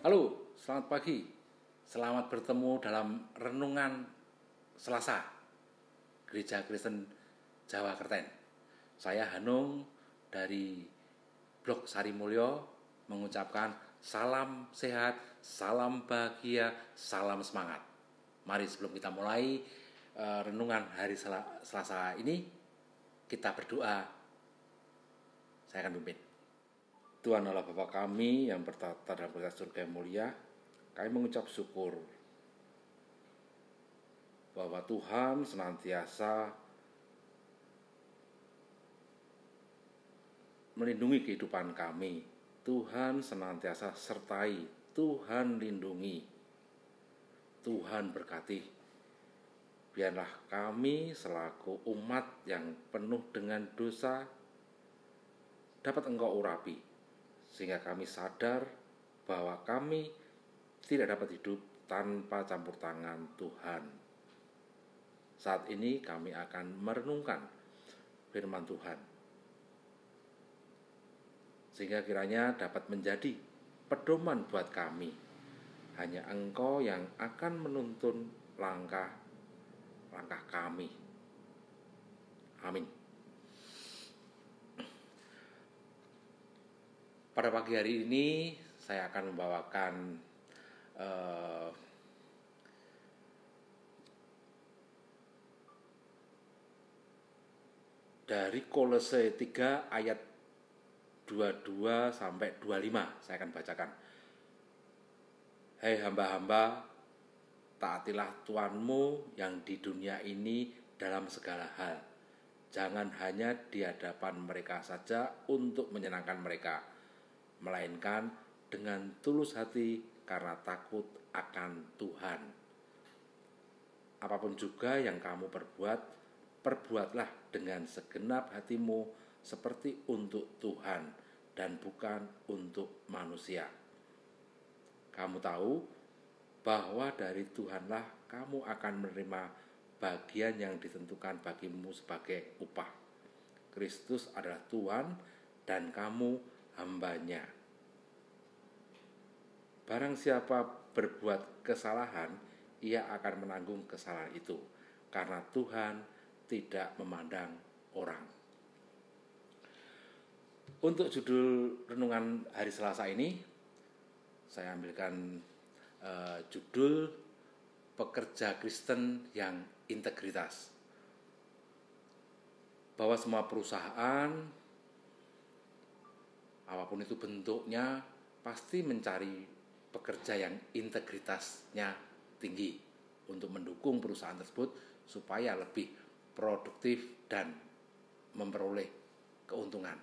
Halo, selamat pagi. Selamat bertemu dalam renungan Selasa Gereja Kristen Jawa Kerten. Saya Hanung dari Blok Sari Mulyo mengucapkan salam sehat, salam bahagia, salam semangat. Mari sebelum kita mulai renungan hari Selasa ini, kita berdoa. Saya akan pimpin. Tuhan Allah Bapa kami yang bertata dalam berkat surga yang mulia, kami mengucap syukur bahwa Tuhan senantiasa melindungi kehidupan kami. Tuhan senantiasa sertai, Tuhan lindungi, Tuhan berkati. Biarlah kami selaku umat yang penuh dengan dosa dapat Engkau urapi, sehingga kami sadar bahwa kami tidak dapat hidup tanpa campur tangan Tuhan. Saat ini kami akan merenungkan firman Tuhan, sehingga kiranya dapat menjadi pedoman buat kami. Hanya Engkau yang akan menuntun langkah-langkah kami. Amin. Pada pagi hari ini saya akan membawakan dari Kolose 3 ayat 22 sampai 25. Saya akan bacakan. Hai hamba-hamba, taatilah Tuhanmu yang di dunia ini dalam segala hal. Jangan hanya di hadapan mereka saja untuk menyenangkan mereka, melainkan dengan tulus hati karena takut akan Tuhan. Apapun juga yang kamu perbuat, perbuatlah dengan segenap hatimu seperti untuk Tuhan dan bukan untuk manusia. Kamu tahu bahwa dari Tuhanlah kamu akan menerima bagian yang ditentukan bagimu sebagai upah. Kristus adalah Tuhan dan kamu hambanya. Barang siapa berbuat kesalahan, ia akan menanggung kesalahan itu, karena Tuhan tidak memandang orang. Untuk judul renungan hari Selasa ini, saya ambilkan judul Pekerja Kristen yang Integritas. Bahwa semua perusahaan, apapun itu bentuknya, pasti mencari pekerja yang integritasnya tinggi untuk mendukung perusahaan tersebut supaya lebih produktif dan memperoleh keuntungan.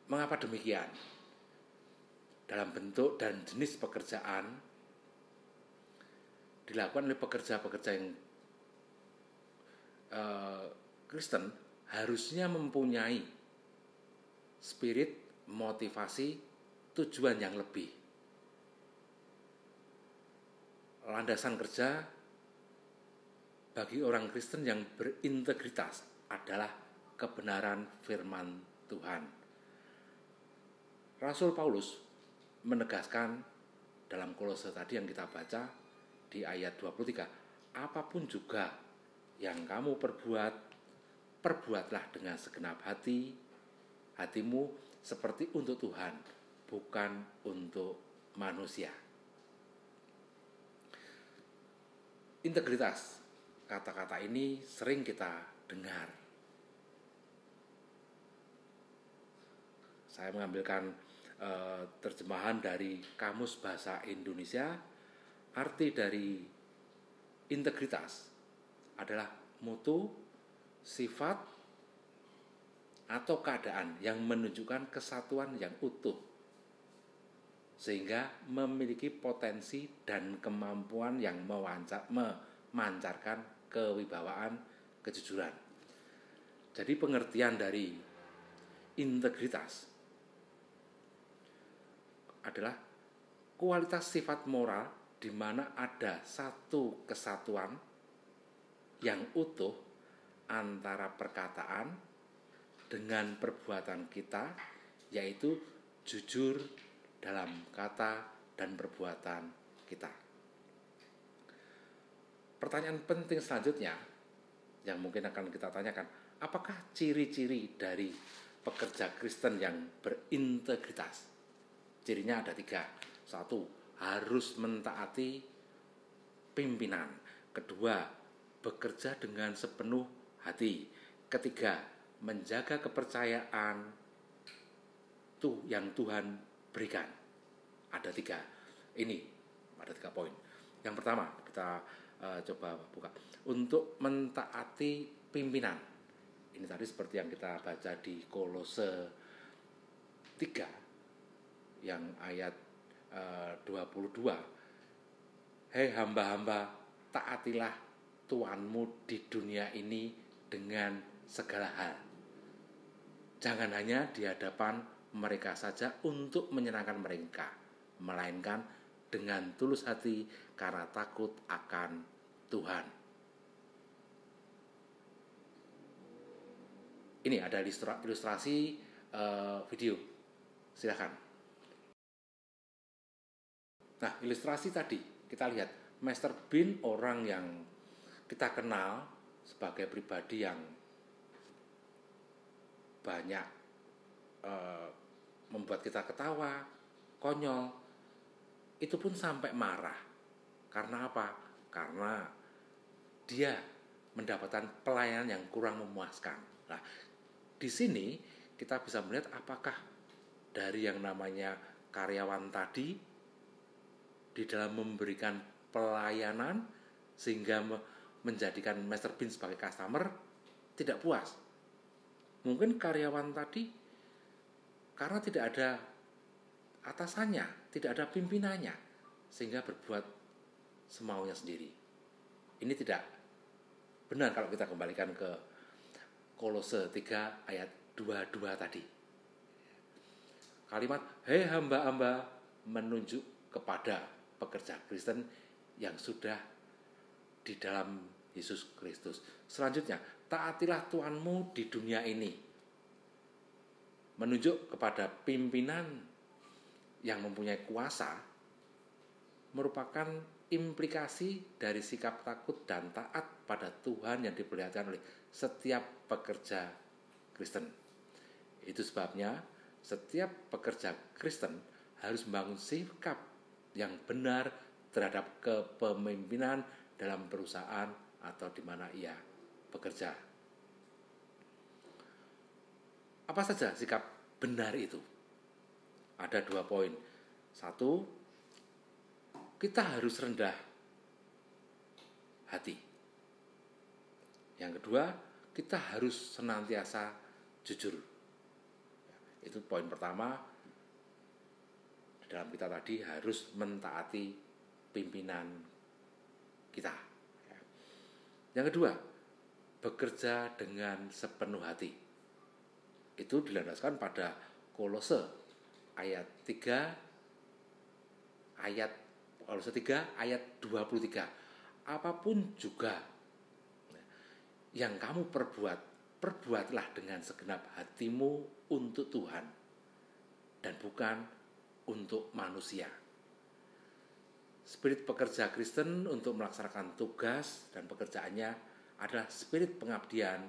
Mengapa demikian? Dalam bentuk dan jenis pekerjaan dilakukan oleh pekerja-pekerja yang Kristen harusnya mempunyai spirit, motivasi, tujuan yang lebih. Landasan kerja bagi orang Kristen yang berintegritas adalah kebenaran firman Tuhan. Rasul Paulus menegaskan dalam Kolose tadi yang kita baca di ayat 23, apapun juga yang kamu perbuat, perbuatlah dengan segenap hatimu seperti untuk Tuhan, bukan untuk manusia. Integritas, kata-kata ini sering kita dengar. Saya mengambilkan terjemahan dari Kamus Bahasa Indonesia. Arti dari integritas adalah mutu, sifat, atau keadaan yang menunjukkan kesatuan yang utuh, sehingga memiliki potensi dan kemampuan yang memancarkan kewibawaan, kejujuran. Jadi pengertian dari integritas adalah kualitas sifat moral di mana ada satu kesatuan yang utuh antara perkataan dengan perbuatan kita, yaitu jujur dalam kata dan perbuatan kita. Pertanyaan penting selanjutnya yang mungkin akan kita tanyakan, apakah ciri-ciri dari pekerja Kristen yang berintegritas? Cirinya ada 3. 1, harus mentaati pimpinan. 2, bekerja dengan sepenuh hati. 3, menjaga kepercayaan yang Tuhan berikan. Ada 3. Ini ada 3 poin. Yang pertama kita coba buka. Untuk mentaati pimpinan. Ini tadi seperti yang kita baca di Kolose 3 yang ayat 22. Hei hamba-hamba, taatilah Tuanmu di dunia ini dengan segala hal. Jangan hanya di hadapan mereka saja untuk menyenangkan mereka, melainkan dengan tulus hati karena takut akan Tuhan. Ini ada ilustrasi video. Silakan. Nah, ilustrasi tadi kita lihat Mr. Bean, orang yang kita kenal sebagai pribadi yang banyak membuat kita ketawa, konyol, itu pun sampai marah. Karena apa? Karena dia mendapatkan pelayanan yang kurang memuaskan. Nah, di sini kita bisa melihat apakah dari yang namanya karyawan tadi di dalam memberikan pelayanan sehingga menjadikan Mr. Bean sebagai customer tidak puas. Mungkin karyawan tadi karena tidak ada atasannya, tidak ada pimpinannya, sehingga berbuat semaunya sendiri. Ini tidak benar kalau kita kembalikan ke Kolose 3 ayat 22 tadi. Kalimat hei hamba-hamba menunjuk kepada pekerja Kristen yang sudah di dalam Yesus Kristus. Selanjutnya, taatilah Tuhanmu di dunia ini. Menunjuk kepada pimpinan yang mempunyai kuasa merupakan implikasi dari sikap takut dan taat pada Tuhan yang diperlihatkan oleh setiap pekerja Kristen. Itu sebabnya setiap pekerja Kristen harus membangun sikap yang benar terhadap kepemimpinan dalam perusahaan atau di mana ia bekerja. Apa saja sikap benar itu? Ada 2 poin. 1, kita harus rendah hati. Yang kedua, kita harus senantiasa jujur. Itu poin pertama. Dalam kita tadi harus mentaati pimpinan kita. Yang kedua, bekerja dengan sepenuh hati. Itu dilandaskan pada Kolose ayat 3 ayat 23. Apapun juga yang kamu perbuatlah dengan segenap hatimu untuk Tuhan dan bukan untuk manusia. Spirit pekerja Kristen untuk melaksanakan tugas dan pekerjaannya adalah spirit pengabdian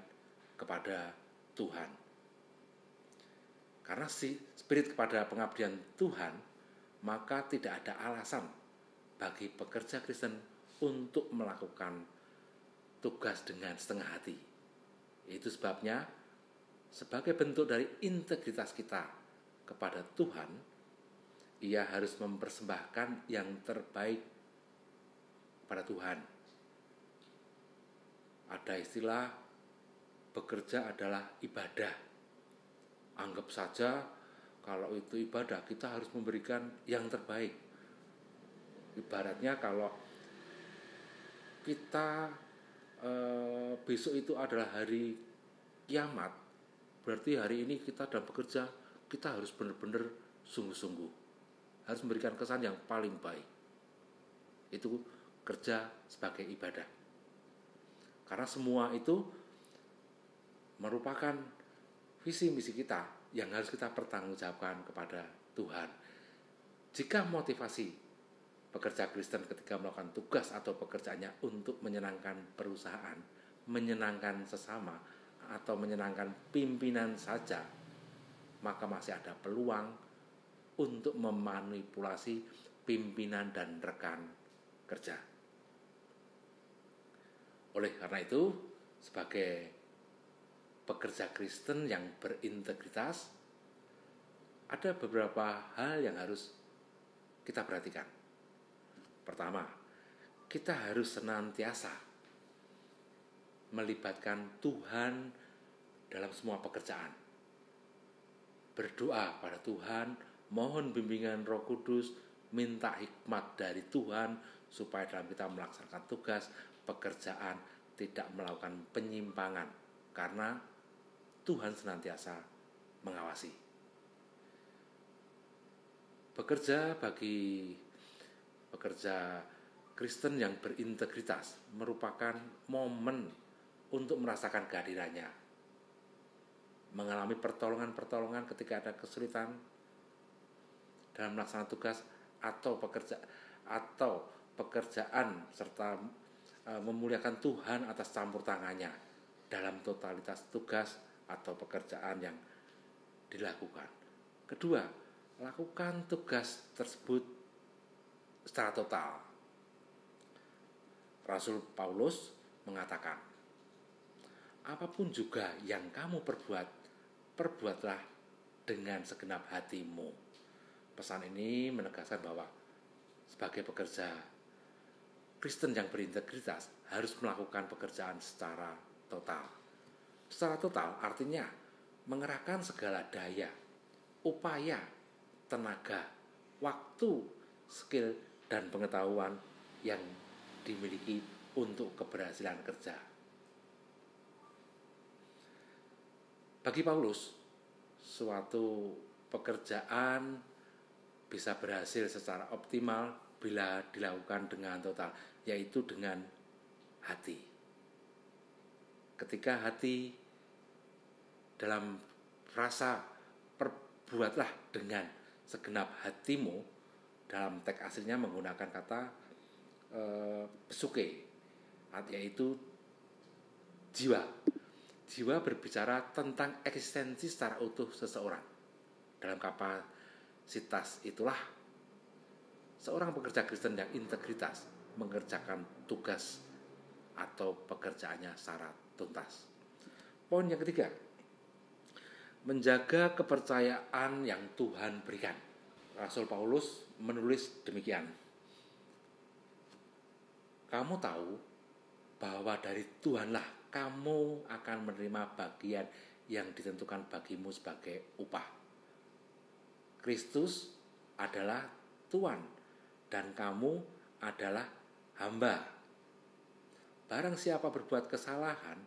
kepada Tuhan. Karena spirit kepada pengabdian Tuhan, maka tidak ada alasan bagi pekerja Kristen untuk melakukan tugas dengan setengah hati. Itu sebabnya sebagai bentuk dari integritas kita kepada Tuhan, ia harus mempersembahkan yang terbaik kepada Tuhan. Ada istilah bekerja adalah ibadah. Anggap saja kalau itu ibadah, kita harus memberikan yang terbaik. Ibaratnya kalau kita besok itu adalah hari kiamat, berarti hari ini kita dalam bekerja, kita harus benar-benar sungguh-sungguh, harus memberikan kesan yang paling baik. Itu kerja sebagai ibadah. Karena semua itu merupakan visi misi kita yang harus kita pertanggungjawabkan kepada Tuhan. Jika motivasi pekerja Kristen ketika melakukan tugas atau pekerjaannya untuk menyenangkan perusahaan, menyenangkan sesama, atau menyenangkan pimpinan saja, maka masih ada peluang untuk memanipulasi pimpinan dan rekan kerja. Oleh karena itu, sebagai pekerja Kristen yang berintegritas, ada beberapa hal yang harus kita perhatikan. Pertama, kita harus senantiasa melibatkan Tuhan dalam semua pekerjaan. Berdoa pada Tuhan, mohon bimbingan Roh Kudus, minta hikmat dari Tuhan supaya dalam kita melaksanakan tugas, pekerjaan tidak melakukan penyimpangan, karena Tuhan senantiasa mengawasi. Bagi pekerja Kristen yang berintegritas merupakan momen untuk merasakan kehadirannya, mengalami pertolongan-pertolongan ketika ada kesulitan dalam melaksanakan tugas atau pekerjaan, serta memuliakan Tuhan atas campur tangannya dalam totalitas tugas atau pekerjaan yang dilakukan. Kedua, lakukan tugas tersebut secara total. Rasul Paulus mengatakan, apapun juga yang kamu perbuat, perbuatlah dengan segenap hatimu. Pesan ini menegaskan bahwa sebagai pekerja Kristen yang berintegritas harus melakukan pekerjaan secara total. Secara total artinya mengerahkan segala daya, upaya, tenaga, waktu, skill, dan pengetahuan yang dimiliki untuk keberhasilan kerja. Bagi Paulus, suatu pekerjaan bisa berhasil secara optimal bila dilakukan dengan total, yaitu dengan hati. Ketika hati dalam frasa perbuatlah dengan segenap hatimu, dalam teks aslinya menggunakan kata psuke, yaitu jiwa. Jiwa berbicara tentang eksistensi secara utuh seseorang. Dalam kapasitas itulah seorang pekerja Kristen yang integritas mengerjakan tugas atau pekerjaannya secara tuntas. Poin yang ketiga, menjaga kepercayaan yang Tuhan berikan. Rasul Paulus menulis demikian, kamu tahu bahwa dari Tuhanlah kamu akan menerima bagian yang ditentukan bagimu sebagai upah. Kristus adalah Tuhan dan kamu adalah hamba. Barang siapa berbuat kesalahan,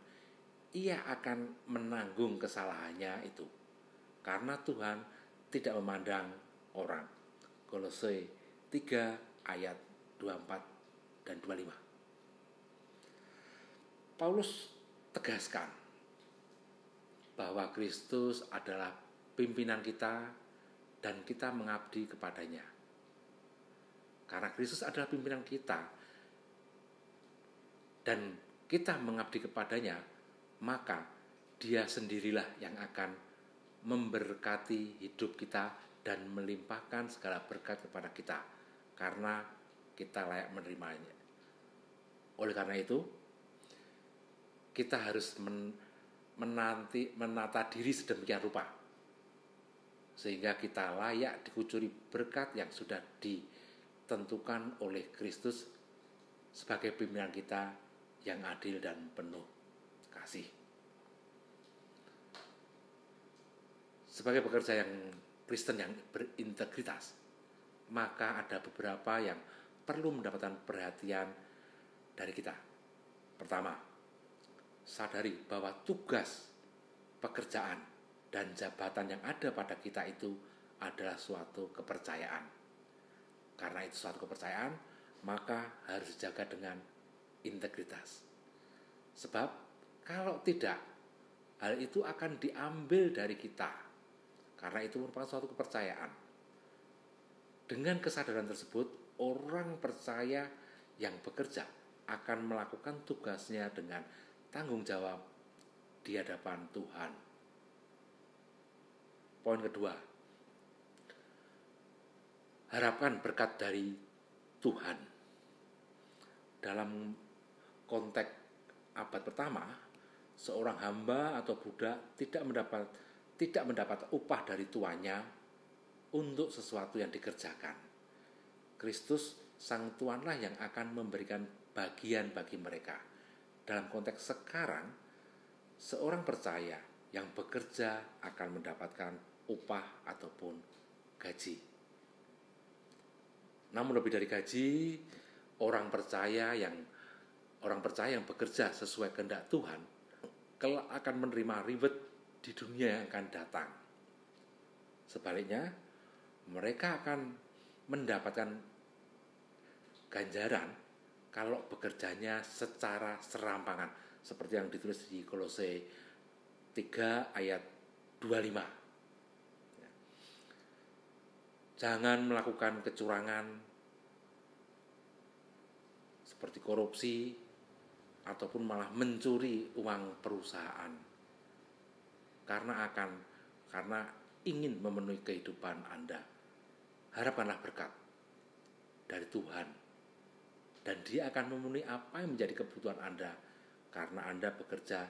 ia akan menanggung kesalahannya itu, karena Tuhan tidak memandang orang. Kolose 3 ayat 24 dan 25. Paulus tegaskan bahwa Kristus adalah pimpinan kita dan kita mengabdi kepadanya. Karena Kristus adalah pimpinan kita dan kita mengabdi kepadanya, maka Dia sendirilah yang akan memberkati hidup kita dan melimpahkan segala berkat kepada kita, karena kita layak menerimanya. Oleh karena itu, kita harus menata diri sedemikian rupa sehingga kita layak dikucuri berkat yang sudah ditentukan oleh Kristus sebagai pimpinan kita yang adil dan penuh kasih. Sebagai pekerja yang Kristen yang berintegritas, maka ada beberapa yang perlu mendapatkan perhatian dari kita. Pertama, sadari bahwa tugas, pekerjaan, dan jabatan yang ada pada kita itu adalah suatu kepercayaan. Karena itu suatu kepercayaan, maka harus dijaga dengan integritas. Sebab kalau tidak, hal itu akan diambil dari kita. Karena itu merupakan suatu kepercayaan. Dengan kesadaran tersebut, orang percaya yang bekerja akan melakukan tugasnya dengan tanggung jawab di hadapan Tuhan. Poin kedua, harapkan berkat dari Tuhan. Dalam konteks abad pertama, seorang hamba atau budak tidak mendapat upah dari tuannya untuk sesuatu yang dikerjakan. Kristus sang tuanlah yang akan memberikan bagian bagi mereka. Dalam konteks sekarang, seorang percaya yang bekerja akan mendapatkan upah ataupun gaji. Namun lebih dari gaji, orang percaya yang bekerja sesuai kehendak Tuhan kelak akan menerima reward di dunia yang akan datang. Sebaliknya, mereka akan mendapatkan ganjaran kalau bekerjanya secara serampangan, seperti yang ditulis di Kolose 3 ayat 25. Jangan melakukan kecurangan seperti korupsi ataupun malah mencuri uang perusahaan karena ingin memenuhi kehidupan Anda. Harapkanlah berkat dari Tuhan dan Dia akan memenuhi apa yang menjadi kebutuhan Anda karena Anda bekerja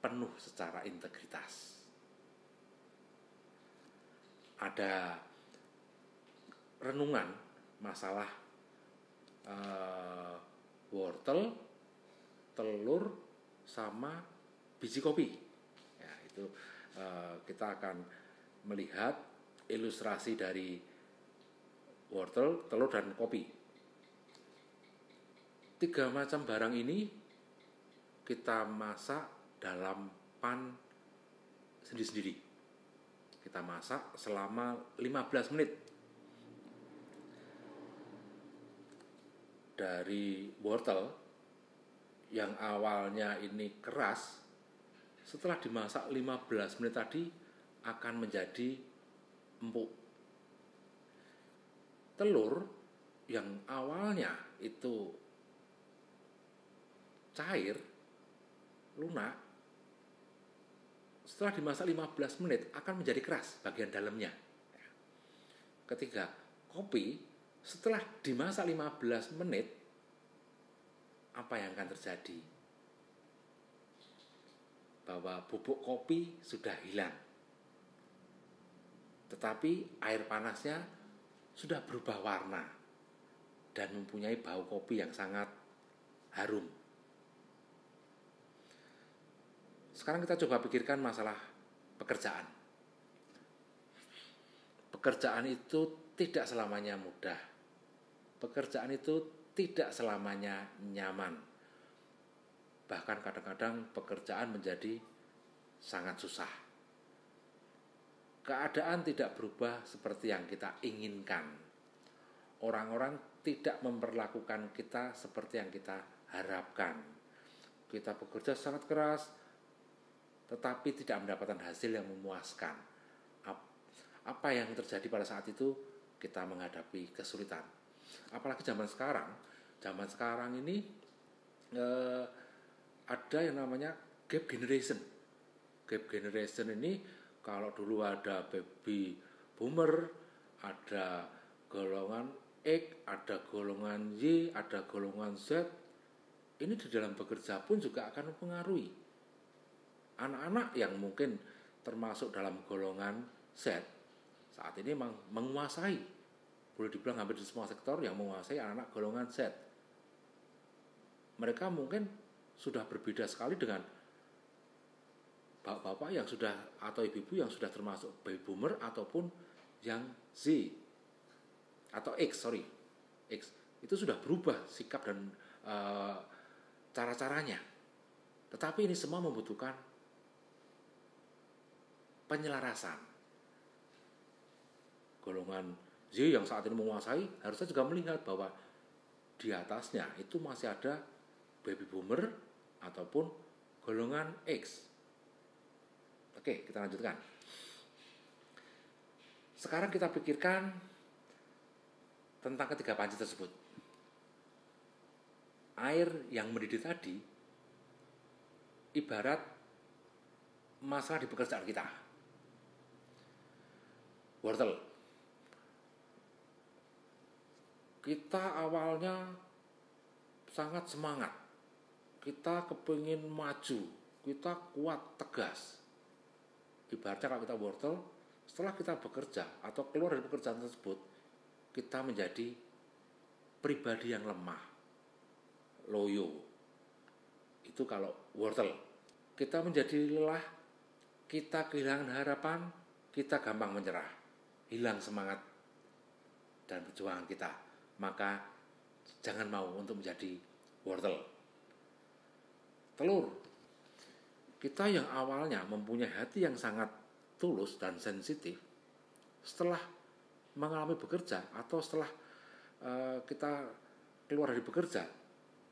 penuh secara integritas. Ada renungan masalah wortel, telur, sama biji kopi. Ya, itu kita akan melihat ilustrasi dari wortel, telur, dan kopi. 3 macam barang ini kita masak dalam pan sendiri-sendiri. Kita masak selama 15 menit. Dari wortel yang awalnya ini keras, setelah dimasak 15 menit tadi akan menjadi empuk. Telur yang awalnya itu cair, lunak, setelah dimasak 15 menit akan menjadi keras bagian dalamnya. Ketiga, kopi setelah dimasak 15 menit, apa yang akan terjadi? Bahwa bubuk kopi sudah hilang, tetapi air panasnya sudah berubah warna dan mempunyai bau kopi yang sangat harum. Sekarang kita coba pikirkan masalah pekerjaan. Pekerjaan itu tidak selamanya mudah. Pekerjaan itu tidak selamanya nyaman. Bahkan kadang-kadang pekerjaan menjadi sangat susah. Keadaan tidak berubah seperti yang kita inginkan. Orang-orang tidak memperlakukan kita seperti yang kita harapkan. Kita bekerja sangat keras, tetapi tidak mendapatkan hasil yang memuaskan. Apa yang terjadi pada saat itu? Kita menghadapi kesulitan. Apalagi zaman sekarang ini ada yang namanya gap generation. Gap generation ini, kalau dulu ada baby boomer, ada golongan X, ada golongan Y, ada golongan Z. Ini di dalam bekerja pun juga akan mempengaruhi. Anak-anak yang mungkin termasuk dalam golongan Z saat ini memang menguasai, boleh dibilang hampir di semua sektor yang menguasai anak-anak golongan Z. Mereka mungkin sudah berbeda sekali dengan bapak-bapak yang sudah atau ibu-ibu yang sudah termasuk baby boomer ataupun yang Z atau X. Itu sudah berubah sikap dan cara-caranya. Tetapi ini semua membutuhkan penyelarasan. Golongan Z yang saat ini menguasai harusnya juga melihat bahwa di atasnya itu masih ada baby boomer ataupun golongan X. Oke, kita lanjutkan. Sekarang kita pikirkan tentang ketiga panci tersebut. Air yang mendidih tadi ibarat masalah di pekerjaan kita. Wortel. Kita awalnya sangat semangat. Kita kepingin maju. Kita kuat, tegas. Ibaratnya kalau kita wortel, setelah kita bekerja atau keluar dari pekerjaan tersebut, kita menjadi pribadi yang lemah, loyo. Itu kalau wortel. Kita menjadi lelah, kita kehilangan harapan, kita gampang menyerah, hilang semangat dan perjuangan kita. Maka jangan mau untuk menjadi wortel. Telur. Kita yang awalnya mempunyai hati yang sangat tulus dan sensitif, setelah mengalami bekerja atau setelah kita keluar dari bekerja,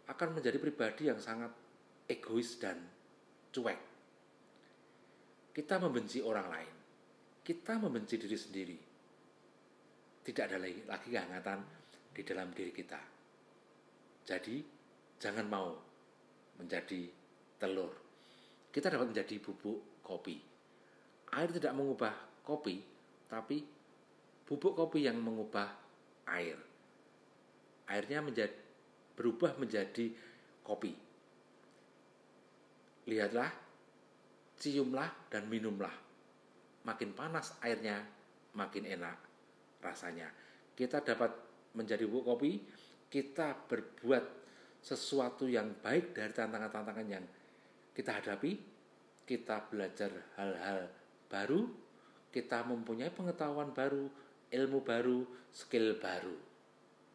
akan menjadi pribadi yang sangat egois dan cuek. Kita membenci orang lain, kita membenci diri sendiri. Tidak ada lagi kehangatan di dalam diri kita. Jadi jangan mau menjadi telur. Kita dapat menjadi bubuk kopi. Air tidak mengubah kopi, tapi bubuk kopi yang mengubah air. Airnya berubah menjadi kopi. Lihatlah, ciumlah, dan minumlah. Makin panas airnya, makin enak rasanya. Kita dapat menjadi bubuk kopi, kita berbuat sesuatu yang baik dari tantangan-tantangan yang kita hadapi, kita belajar hal-hal baru, kita mempunyai pengetahuan baru, ilmu baru, skill baru.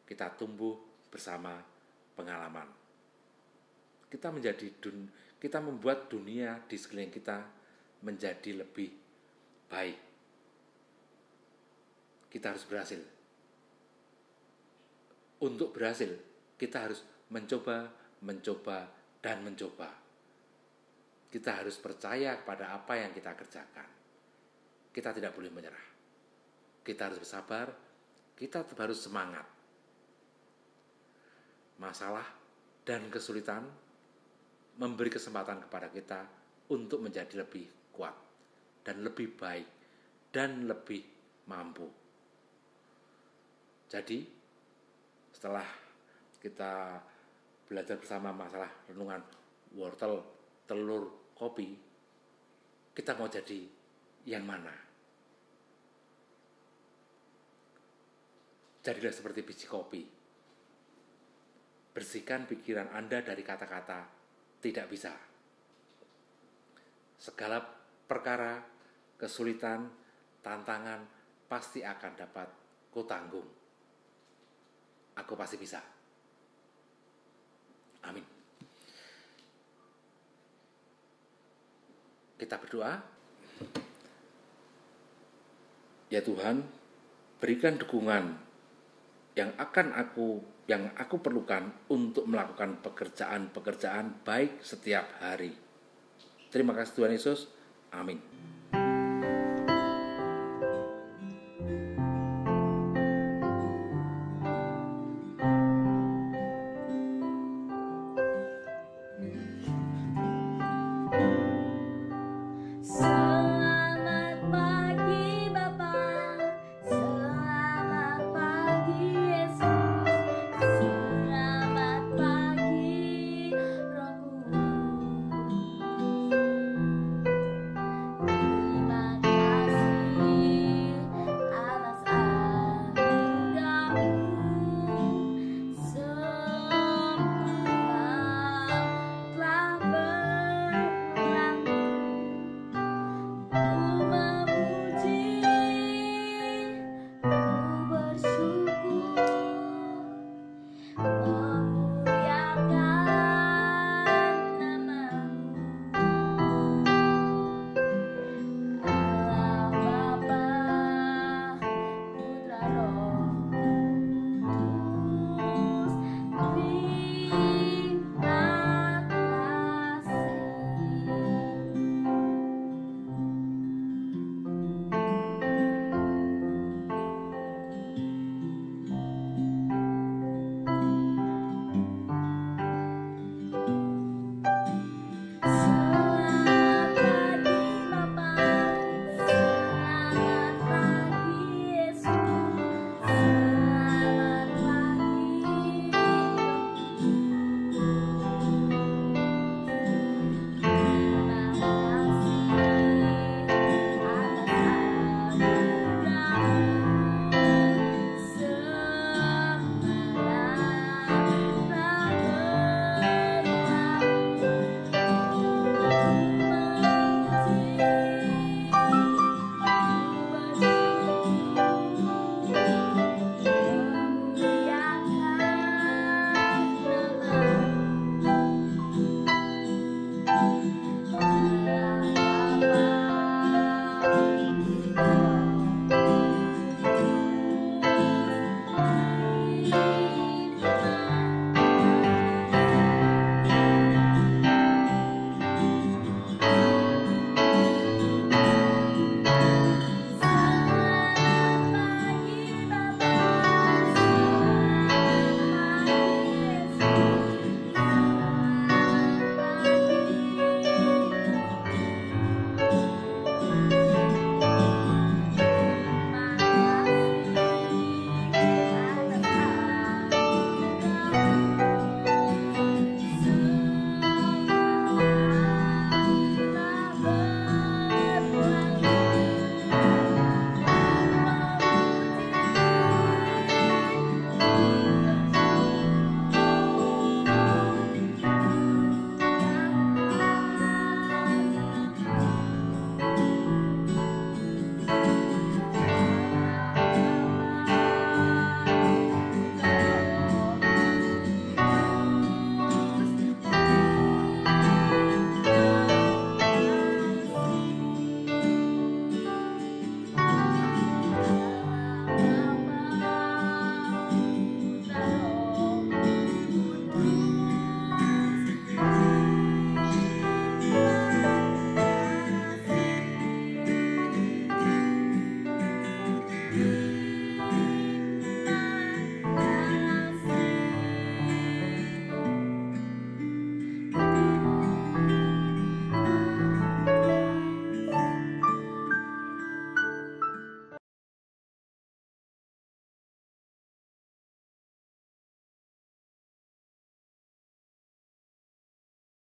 Kita tumbuh bersama pengalaman. Kita membuat dunia di sekeliling kita menjadi lebih baik. Kita harus berhasil. Untuk berhasil, kita harus mencoba, dan mencoba. Kita harus percaya pada apa yang kita kerjakan. Kita tidak boleh menyerah. Kita harus bersabar, kita harus semangat. Masalah dan kesulitan memberi kesempatan kepada kita untuk menjadi lebih kuat dan lebih baik dan lebih mampu. Jadi, setelah kita belajar bersama masalah renungan wortel, telur, kopi, kita mau jadi yang mana? Jadilah seperti biji kopi. Bersihkan pikiran Anda dari kata-kata tidak bisa. Segala perkara, kesulitan, tantangan pasti akan dapat kutanggung. Aku pasti bisa. Amin. Kita berdoa. Ya Tuhan, berikan dukungan yang aku perlukan untuk melakukan pekerjaan-pekerjaan baik setiap hari. Terima kasih Tuhan Yesus. Amin.